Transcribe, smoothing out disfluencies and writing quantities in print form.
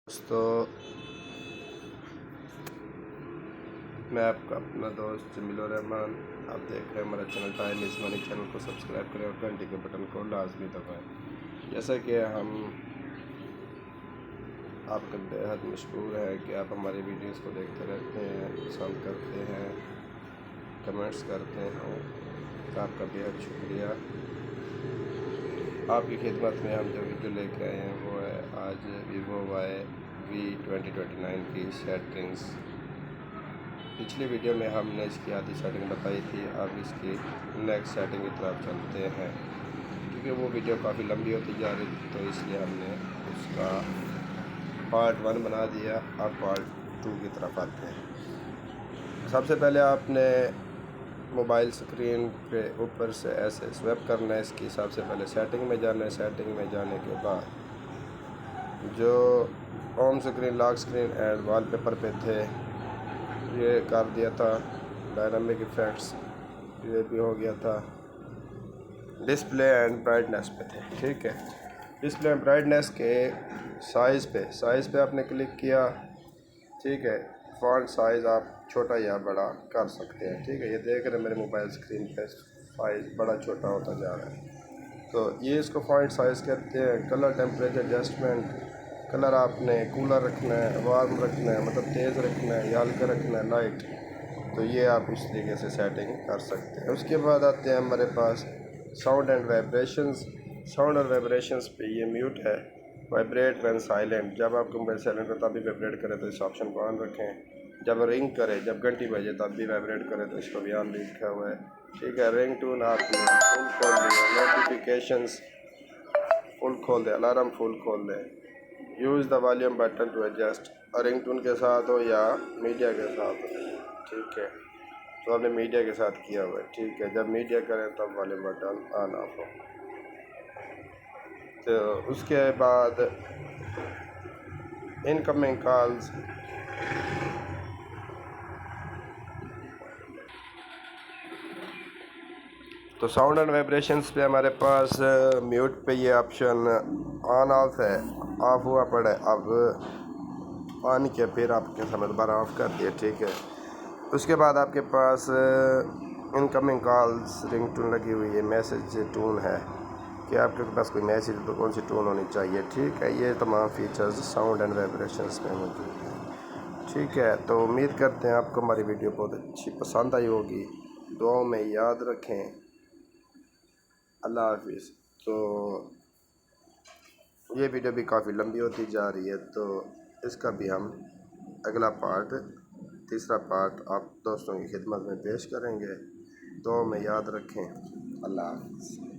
दोस्तों, मैं आपका अपना दोस्त जमीलुर रहमान। आप देख रहे हैं हमारा channel time is money. Channel को सब्सक्राइब करें और घंटी के बटन को लाजमी दबाएं। जैसा कि हम आपके बेहद मशहूर है कि आप हमारी वीडियोस को देखते रहते हैं, पसंद करते हैं, कमेंट्स करते हैं, तो आपका बेहद शुक्रिया। आपकी खिदमत में हम जो वीडियो लेके आए हैं वो है आज वीवो YV 2029 की सेटिंग्स। पिछली वीडियो में हमने इसकी आधी सेटिंग बताई थी। अब इसकी नेक्स्ट सेटिंग की तरफ चलते हैं, क्योंकि वो वीडियो काफ़ी लंबी होती जा रही थी, तो इसलिए हमने उसका पार्ट 1 बना दिया। अब पार्ट 2 की तरफ आते हैं। सबसे पहले आपने मोबाइल स्क्रीन पे ऊपर से ऐसे स्वैप करना है। इसकी सबसे पहले सेटिंग में जाना है। सेटिंग में जाने के बाद जो home screen, lock screen and wallpaper पे थे ये कर दिया था। डायनामिक इफेक्ट्स ये भी हो गया था। डिस्प्ले एंड ब्राइटनेस पे थे, ठीक है। डिस्प्ले एंड ब्राइटनेस के साइज़ पे आपने क्लिक किया, ठीक है। फ़ॉन्ट साइज़ आप छोटा या बड़ा कर सकते हैं, ठीक है। ये देख रहे हैं मेरे मोबाइल स्क्रीन पे साइज़ बड़ा छोटा होता जा रहा है, तो ये इसको फ़ॉन्ट साइज़ कहते हैं। कलर टेम्परेचर एडजस्टमेंट, कलर आपने कूलर रखना है, वार्म रखना है, मतलब तेज़ रखना है या हल्का रखना है, लाइट, तो ये आप इस तरीके से सेटिंग कर सकते हैं। उसके बाद आते हैं हमारे पास साउंड एंड वाइब्रेशंस। साउंड और वाइब्रेशंस पे ये म्यूट है। वाइब्रेट व्हेन साइलेंट, जब आपका मोबाइल साइलेंट हो तब भी वाइब्रेट करे तो इस ऑप्शन को ऑन रखें। जब रिंग करे, जब घंटी बजे तब भी वाइब्रेट करे तो इसको भी ऑन लिखा हुआ है, ठीक है। रिंग टून आपने फुल खोल लिया, नोटिफिकेशंस फुल खोल दें, अलार्म फुल खोल दें। Use the volume button to adjust, ring tone के साथ हो या मीडिया के साथ हो, ठीक है। तो आपने मीडिया के साथ किया हुआ है, ठीक है। जब मीडिया करें तब वॉल्यूम बटन ऑन ऑफ हो। तो उसके बाद इनकमिंग कॉल्स, तो साउंड एंड वाइब्रेशंस पे हमारे पास म्यूट पे ये ऑप्शन ऑन ऑफ है, ऑफ हुआ पड़ा है। अब ऑन किया, फिर आपके समय दोबारा ऑफ कर दिया, ठीक है। उसके बाद आपके पास इनकमिंग कॉल्स रिंग टून लगी हुई है, मैसेज टून है कि आपके पास कोई मैसेज तो कौन सी टून होनी चाहिए, ठीक है। ये तमाम फीचर्स साउंड एंड वाइब्रेशंस में मौजूद हैं, ठीक है। तो उम्मीद करते हैं आपको हमारी वीडियो बहुत अच्छी पसंद आई होगी। दुआओं में याद रखें। अल्लाह हाफिज़। तो ये वीडियो भी काफ़ी लंबी होती जा रही है, तो इसका भी हम अगला पार्ट, तीसरा पार्ट आप दोस्तों की खिदमत में पेश करेंगे। दुआ में याद रखें। अल्लाह हाफिज़।